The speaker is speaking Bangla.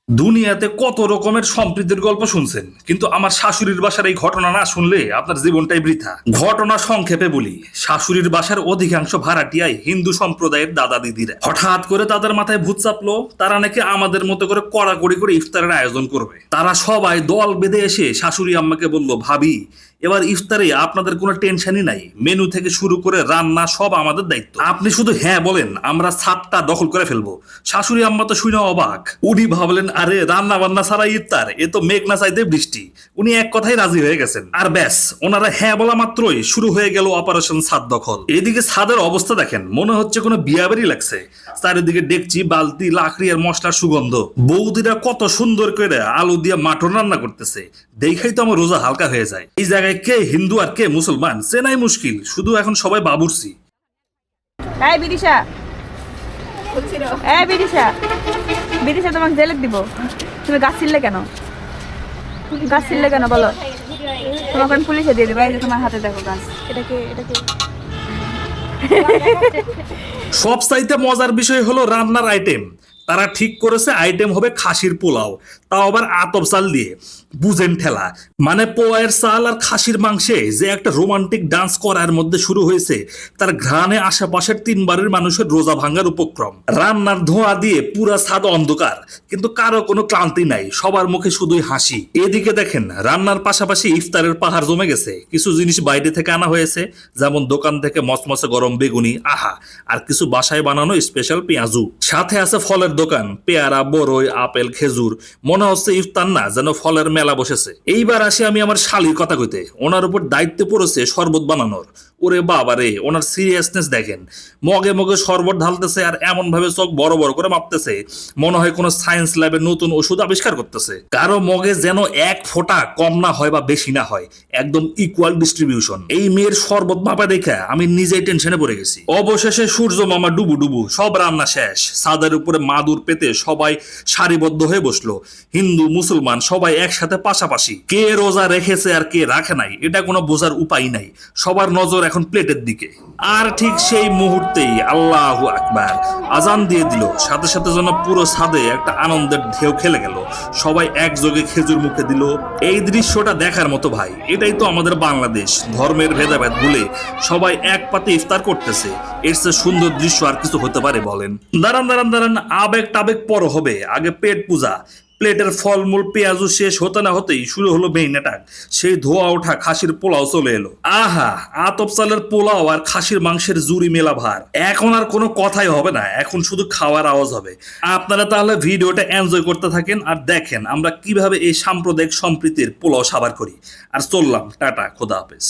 দুনিয়াতে কত রকমের সম্প্রীতির গল্প শুনছেন, কিন্তু আমার শাশুড়ির বাসার এই ঘটনা না শুনলে আপনার জীবনটাই বৃথা। ঘটনা সংক্ষেপে বলি, শাশুড়ির বাসার অধিকাংশ ভাড়াটিয়াই হিন্দু সম্প্রদায়ের দাদা দিদিরা। হঠাৎ করে তাদের মাথায় ভূত চাপলো, তারা নাকি আমাদের মতো করে কড়াকড়ি করে ইফতারের আয়োজন করবে। তারা সবাই দল বেঁধে এসে শাশুড়ি আম্মাকে বলল, ভাবি এবার ইফতারে আপনাদের কোনো টেনশনই নাই, মেনু থেকে শুরু করে রান্না সব আমাদের দায়িত্ব, আপনি শুধু হ্যাঁ বলেন, আমরা ছাদটা দখল করে ফেলবো। শাশুড়ি আম্মা তো শুনে অবাক। উনি ভাবলেন, আরে রান্না বান্না ছাড়া ইফতার, এ তো মেঘ না চাইতে বৃষ্টি। উনি এক কথাই রাজি হয়ে গেছেন, আর ব্যাস ওনারা হ্যাঁ বলা মাত্রই শুরু হয়ে গেল অপারেশন ছাদ দখল। এদিকে ছাদের অবস্থা দেখেন, মনে হচ্ছে কোনো বিয়াবাড়ি লাগছে। চারিদিকে ডেকচি, বালতি, লাকড়ি আর মশলার সুগন্ধ। বৌদিরা কত সুন্দর করে আলু দিয়ে মাটন রান্না করতেছে, দেখাই তো আমার রোজা হালকা হয়ে যায়। এই জায়গায় কে হিন্দু আর কে মুসলমান চেনাই মুশকিল, শুধু এখন সবাই বাবুর্চি। এই বিদিশা, এই বিদিশা, বিদিশা তোমাকে জেলে দিব। তুমি গাছ ছিললে কেন? গাছ ছিললে কেন বলো? তোমাকে আমি পুলিশে দিয়ে দেবো। এই যে তোমার হাতে দেখো গাছ। এটাকে সব চাইতে মজার বিষয় হলো রান্নার আইটেম। তারা ঠিক করেছে আইটেম হবে খাসির পোলাও, তাও আবার আতপ চাল দিয়ে। বুঝেন ঠেলা, মানে পোয়ের চাল আর খাসির মাংসে যে একটা রোমান্টিক ডান্স করার মধ্যে শুরু হয়েছে, তার ঘ্রাণে আশেপাশের 3 বাড়ির মানুষের রোজা ভাঙার উপক্রম। রান্নার ধোঁয়া দিয়ে পুরা ছাদ অন্ধকার, কিন্তু কারো কোনো ক্লান্তি নাই, সবার মুখে শুধুই হাসি। এদিকে দেখেন, রান্নার পাশাপাশি ইফতারের পাহাড় জমে গেছে। কিছু জিনিস বাইরে থেকে আনা হয়েছে, যেমন দোকান থেকে মচমচে গরম বেগুনি, আহা, আর কিছু বাসায় বানানো স্পেশাল পেঁয়াজু। সাথে আছে ফলের দোকান, পেয়ারা, বরই, আপেল, খেজুর। মনে হচ্ছে ইফতার না, যেন ফলের মেলা বসেছে। এইবার আসি আমি আমার শালির কথা কইতে। ওনার উপর দায়িত্ব পড়েছে শরবত বানানোর। ওরে বাবা রে, ওনার সিরিয়াসনেস দেখেন। মগে মগে শরবত ঢালতেছে আর এমন ভাবে চোখ বড় বড় করে মাপতেছে, মনে হয় কোনো সায়েন্স ল্যাবে নতুন ওষুধ আবিষ্কার করতেছে। কারো মগে যেন এক ফোঁটা কম না হয় বা বেশি না হয়, একদম ইকুয়াল ডিস্ট্রিবিউশন। এই মেয়ের শরবত মাপা দেখে আমি নিজেই টেনশনে পড়ে গেছি। অবশেষে সূর্য মামা ডুবু ডুবু, সব রান্না শেষ। ছাদের উপরে মাদুর পেতে সবাই সারিবদ্ধ হয়ে বসলো। হিন্দু মুসলমান সবাই একসাথে পাশাপাশি। কে রোজা রেখেছে আর কে রাখে নাই এটা কোনো বোঝার উপায় নাই। সবার নজর এখন প্লেটের দিকে। আর ঠিক সেই মুহূর্তেই আল্লাহু আকবার আজান দিয়ে দিল। সাথে সাথে যেন পুরো ছাদে একটা আনন্দের ঢেউ খেলে গেল। সবাই একযোগে খেজুর মুখে দিল। এই দৃশ্যটা দেখার মতো ভাই। এটাই তো আমাদের বাংলাদেশ। ধর্মের ভেদাভেদ ভুলে সবাই এক পাতে ইফতার করতেছে। এর চেয়ে সুন্দর দৃশ্য আর কিছু হতে পারে বলেন? দাঁড়ান দাঁড়ান দাঁড়ান, আবেগ টাবেগ পর হবে, আগে পেট পূজা। প্লেটের ফলমূল পেঁয়াজু শেষ হতে না হতেই শুরু হলো মেইন অ্যাটাক। সেই ধোয়া ওঠা খাসির পোলাও চলে এলো। আহা, আতপ চালের পোলাও আর খাসির মাংসের জুড়ি মেলা ভার। এখন আর কোনো কথাই হবে না, এখন শুধু খাওয়ার আওয়াজ হবে। আপনারা তাহলে ভিডিওটা এনজয় করতে থাকেন আর দেখেন আমরা কিভাবে এই সাম্প্রদায়িক সম্প্রীতির পোলাও সাবার করি। আর চললাম, টাটা, খোদা হাফেজ।